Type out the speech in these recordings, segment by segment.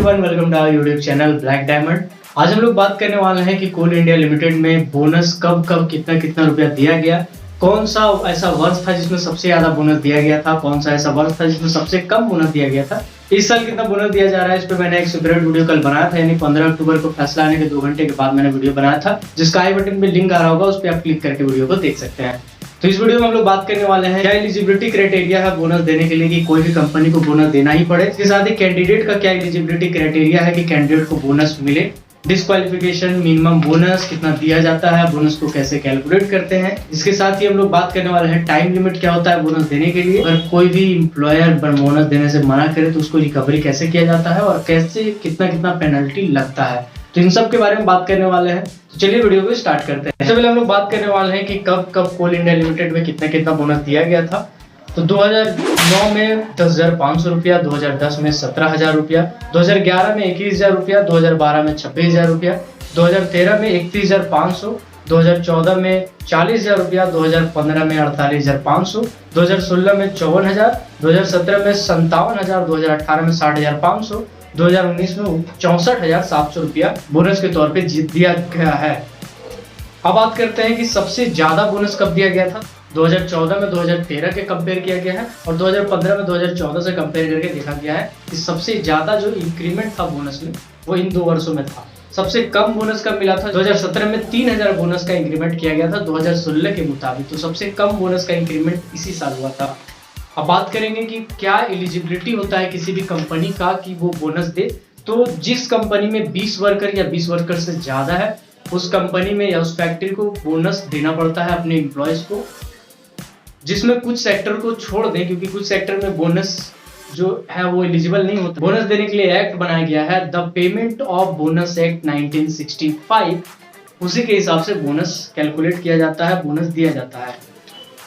Everyone, welcome to our YouTube channel black diamond. आज हम लोग बात करने वाले हैं कि कोल इंडिया लिमिटेड में बोनस कब कब कितना कितना रुपया दिया गया, कौन सा ऐसा वर्ष था जिसमें सबसे ज्यादा बोनस दिया गया था, कौन सा ऐसा वर्ष था जिसमें सबसे कम बोनस दिया गया था, इस साल कितना बोनस दिया जा रहा है। इस पर मैंने एक सेपरेट वीडियो कल बनाया था, यानी 15 अक्टूबर को फैसला आने के 2 घंटे के बाद मैंने वीडियो बनाया था, जिसका आई बटन में लिंक आ रहा होगा, उस पर आप क्लिक करके वीडियो को देख सकते हैं। तो इस वीडियो में हम लोग बात करने वाले हैं क्या एलिजिबिलिटी क्राइटेरिया है बोनस देने के लिए कि कोई भी कंपनी को बोनस देना ही पड़े। इसके साथ ही कैंडिडेट का क्या एलिजिबिलिटी क्राइटेरिया है कि कैंडिडेट को बोनस मिले, डिस्क्वालिफिकेशन, मिनिमम बोनस कितना दिया जाता है, बोनस को कैसे कैलकुलेट करते हैं। इसके साथ ही हम लोग बात करने वाले हैं टाइम लिमिट क्या होता है बोनस देने के लिए, अगर कोई भी एम्प्लॉयर बोनस देने से मना करे तो उसको रिकवरी कैसे किया जाता है और कैसे कितना कितना पेनल्टी लगता है। तो इन सब के बारे में बात करने वाले हैं। तो चलिए वीडियो को स्टार्ट करते हैं। सबसे पहले हम लोग बात करने वाले हैं कि कब कब कोल इंडिया लिमिटेड में कितना कितना बोनस दिया गया था। तो 2009 में 10,500 रुपया, 2010 में 17,000 रुपया, 2011 में 21,000 रुपया, 2012 में 26,000 रुपया, 2013 में 31,500, 2014 में 40,000 रुपया, 2015 में 48,500, 2016 में 54,000, 2017 में 57,000, 2018 में 60,500, 2019 में 64,700 रुपया बोनस के तौर पे दिया गया है। अब बात करते हैं कि सबसे ज्यादा बोनस कब दिया गया था। 2014 में 2013 के कंपेयर किया गया है और 2015 में 2014 से कंपेयर करके देखा गया है कि सबसे ज्यादा जो इंक्रीमेंट था बोनस में वो इन 2 वर्षों में था। सबसे कम बोनस कब मिला था, 2017 में 3,000 बोनस का इंक्रीमेंट किया गया था 2016 के मुताबिक। तो सबसे कम बोनस का इंक्रीमेंट इसी साल हुआ था। अब बात करेंगे कि क्या एलिजिबिलिटी होता है किसी भी कंपनी का कि वो बोनस दे। तो जिस कंपनी में 20 वर्कर या 20 वर्कर से ज्यादा है उस कंपनी में या उस फैक्ट्री को बोनस देना पड़ता है अपने एम्प्लॉयज को, जिसमें कुछ सेक्टर को छोड़ दें क्योंकि कुछ सेक्टर में बोनस जो है वो एलिजिबल नहीं होता। बोनस देने के लिए एक्ट बनाया गया है, the payment of bonus act 1965, उसी के हिसाब से बोनस कैलकुलेट किया जाता है, बोनस दिया जाता है।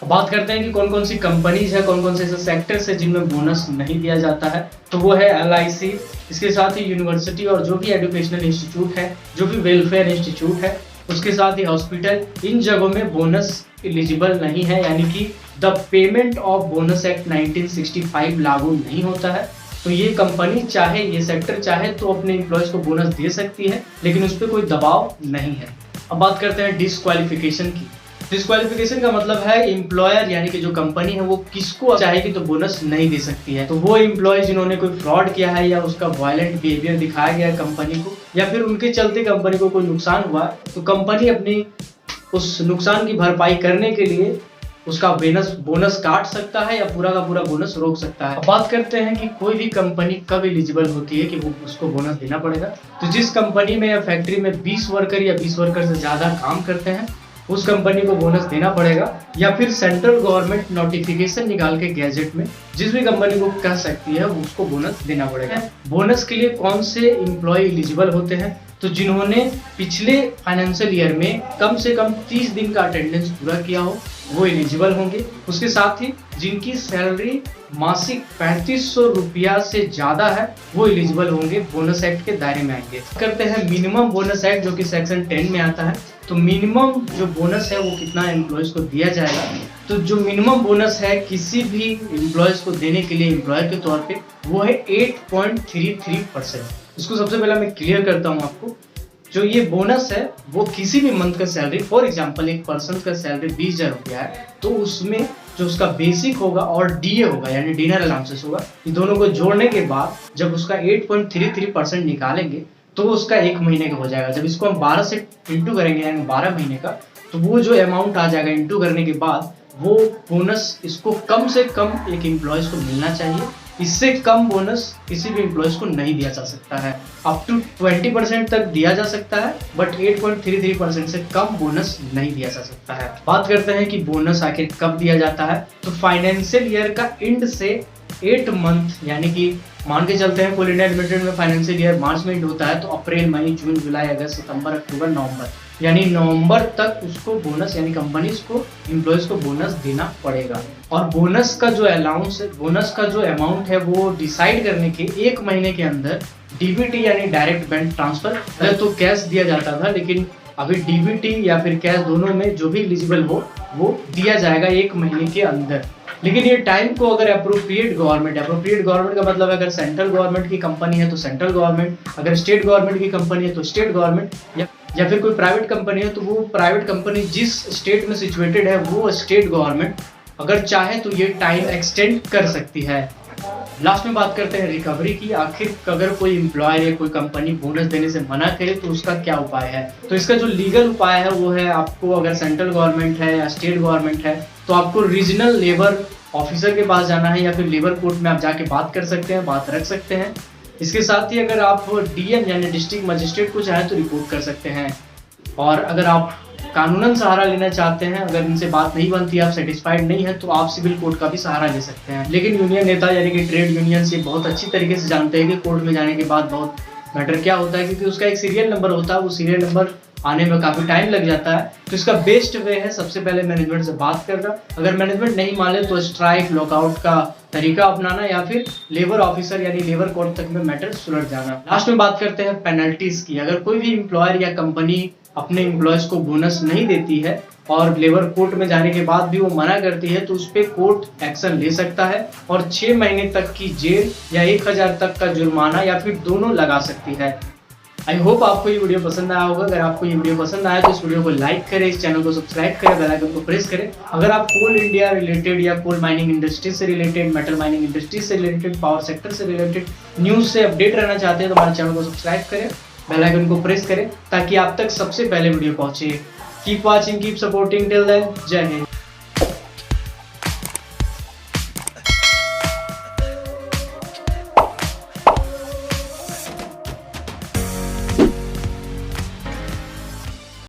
बात करते हैं कि कौन कौन सी कंपनीज है, कौन कौन से ऐसे सेक्टर्स है जिनमें बोनस नहीं दिया जाता है। तो वो है LIC, इसके साथ ही यूनिवर्सिटी और जो भी एजुकेशनल इंस्टीट्यूट है, जो भी वेलफेयर इंस्टीट्यूट है, उसके साथ ही हॉस्पिटल, इन जगहों में बोनस एलिजिबल नहीं है, यानी कि the payment of bonus act 1965 लागू नहीं होता है। तो ये कंपनी चाहे, ये सेक्टर चाहे तो अपने एम्प्लॉयज को बोनस दे सकती है, लेकिन उस पर कोई दबाव नहीं है। अब बात करते हैं डिस्क्वालिफिकेशन की। डिस्क्वालिफिकेशन का मतलब है एम्प्लॉयर यानी कि जो कंपनी है वो किसको चाहेगी तो बोनस नहीं दे सकती है। तो वो एम्प्लॉय जिन्होंने कोई फ्रॉड किया है या उसका वायलेंट बिहेवियर दिखाया गया है कंपनी को, या फिर उनके चलते कंपनी को कोई नुकसान हुआ, तो कंपनी अपनी उस नुकसान की भरपाई करने के लिए उसका बोनस काट सकता है या पूरा का पूरा बोनस रोक सकता है। अब बात करते हैं कि कोई भी कंपनी कब एलिजिबल होती है कि वो उसको बोनस देना पड़ेगा। तो जिस कंपनी में या फैक्ट्री में 20 वर्कर या 20 वर्कर से ज्यादा काम करते हैं उस कंपनी को बोनस देना पड़ेगा, या फिर सेंट्रल गवर्नमेंट नोटिफिकेशन निकाल के गैजेट में जिस भी कंपनी को कह सकती है उसको बोनस देना पड़ेगा। बोनस के लिए कौन से एम्प्लॉय एलिजिबल होते हैं, तो जिन्होंने पिछले फाइनेंशियल ईयर में कम से कम 30 दिन का अटेंडेंस पूरा किया हो वो एलिजिबल होंगे। उसके साथ ही जिनकी सैलरी मासिक 3500 रुपया से ज्यादा है वो एलिजिबल होंगे, बोनस एक्ट के दायरे में आएंगे। करते हैं मिनिमम बोनस एक्ट जो कि सेक्शन 10 में आता है। तो मिनिमम जो बोनस है वो कितना एम्प्लॉयज को दिया जाएगा। तो जो मिनिमम बोनस है किसी भी एम्प्लॉयज को देने के लिए एम्प्लॉयर के तौर पे वो है 8.33%। इसको सबसे पहले मैं क्लियर करता हूँ आपको। जो ये बोनस है वो किसी भी मंथ का सैलरी, फॉर एग्जांपल एक पर्सन का सैलरी 20,000 रुपया है तो उसमें जो उसका बेसिक होगा और DA होगा यानी डिनर अलाउंसेस होगा, ये दोनों को जोड़ने के बाद जब उसका 8.33% निकालेंगे तो उसका 1 महीने का हो जाएगा। जब इसको हम 12 से इंटू करेंगे यानी 12 महीने का, तो वो जो अमाउंट आ जाएगा इंटू करने के बाद वो बोनस इसको कम से कम एक एम्प्लॉयज को मिलना चाहिए। इससे कम बोनस किसी भी एम्प्लॉयज को नहीं दिया जा सकता है। अप टू 20% तक दिया जा सकता है, बट 8.33% से कम बोनस नहीं दिया जा सकता है। बात करते हैं कि बोनस आखिर कब दिया जाता है। तो फाइनेंशियल ईयर का एंड से 8 मंथ, यानी कि मान के चलते हैं कोल इंडिया लिमिटेड में फाइनेंशियल ईयर मार्च में एंड होता है, तो अप्रैल, मई, जून, जुलाई, अगस्त, सितंबर, अक्टूबर, नवंबर, यानी नवंबर तक उसको बोनस यानी कंपनीज को एम्प्लॉयज को बोनस देना पड़ेगा। और बोनस का जो अलाउंस है, बोनस का जो अमाउंट है वो डिसाइड करने के 1 महीने के अंदर DBT यानी डायरेक्ट बैंक ट्रांसफर, पहले तो कैश दिया जाता था लेकिन अभी DBT या फिर कैश दोनों में जो भी एलिजिबल हो वो दिया जाएगा 1 महीने के अंदर। लेकिन ये टाइम को अगर अप्रोप्रिएट गवर्नमेंट का मतलब अगर सेंट्रल गवर्नमेंट की कंपनी है तो सेंट्रल गवर्नमेंट, अगर स्टेट गवर्नमेंट की कंपनी है तो स्टेट गवर्नमेंट, या फिर कोई प्राइवेट कंपनी है तो वो प्राइवेट कंपनी जिस स्टेट में सिचुएटेड है वो स्टेट गवर्नमेंट अगर चाहे तो ये टाइम एक्सटेंड कर सकती है। लास्ट में बात करते हैं रिकवरी की। आखिर अगर कोई एम्प्लॉयर या कोई कंपनी बोनस देने से मना करे तो उसका क्या उपाय है। तो इसका जो लीगल उपाय है वो है, आपको अगर सेंट्रल गवर्नमेंट है या स्टेट गवर्नमेंट है तो आपको रीजनल लेबर ऑफिसर के पास जाना है या फिर लेबर कोर्ट में आप जाके बात कर सकते हैं, बात रख सकते हैं। इसके साथ ही अगर आप डीएम यानी डिस्ट्रिक्ट मजिस्ट्रेट को चाहें तो रिपोर्ट कर सकते हैं। और अगर आप कानूनन सहारा लेना चाहते हैं, अगर इनसे बात नहीं बनती, आप सेटिस्फाइड नहीं है, तो आप सिविल कोर्ट का भी सहारा ले सकते हैं। लेकिन यूनियन नेता यानी कि ट्रेड यूनियन से बहुत अच्छी तरीके से जानते हैं कि कोर्ट में जाने के बाद बहुत मैटर क्या होता है, क्योंकि उसका एक सीरियल नंबर होता है, वो सीरियल नंबर आने में काफी टाइम लग जाता है। तो इसका बेस्ट वे है सबसे पहले मैनेजमेंट से बात करना। अगर मैनेजमेंट नहीं माने तो स्ट्राइक, लॉकआउट का तरीका अपनाना या फिर लेबर ऑफिसर यानी लेबर कोर्ट तक में मैटर सुलझ जाना। लास्ट में बात करते हैं पेनल्टीज की। अगर कोई भी एम्प्लॉयर या कंपनी अपने एम्प्लॉयज को बोनस नहीं देती है और लेबर कोर्ट में जाने के बाद भी वो मना करती है तो उस पर कोर्ट एक्शन ले सकता है और 6 महीने तक की जेल या 1000 तक का जुर्माना या फिर दोनों लगा सकती है। आई होप आपको ये वीडियो पसंद आया होगा। अगर आपको ये वीडियो पसंद आया तो इस वीडियो को लाइक करें, इस चैनल को सब्सक्राइब करें, बेल आइकन को प्रेस करें। अगर आप कोल इंडिया रिलेटेड या कोल माइनिंग इंडस्ट्री से रिलेटेड, मेटल माइनिंग इंडस्ट्री से रिलेटेड, पावर सेक्टर से रिलेटेड न्यूज से अपडेट रहना चाहते हैं तो हमारे चैनल को सब्सक्राइब करें, बेल आइकन को प्रेस करें ताकि आप तक सबसे पहले वीडियो पहुंचे। Keep watching, keep supporting, till then जय हिंद।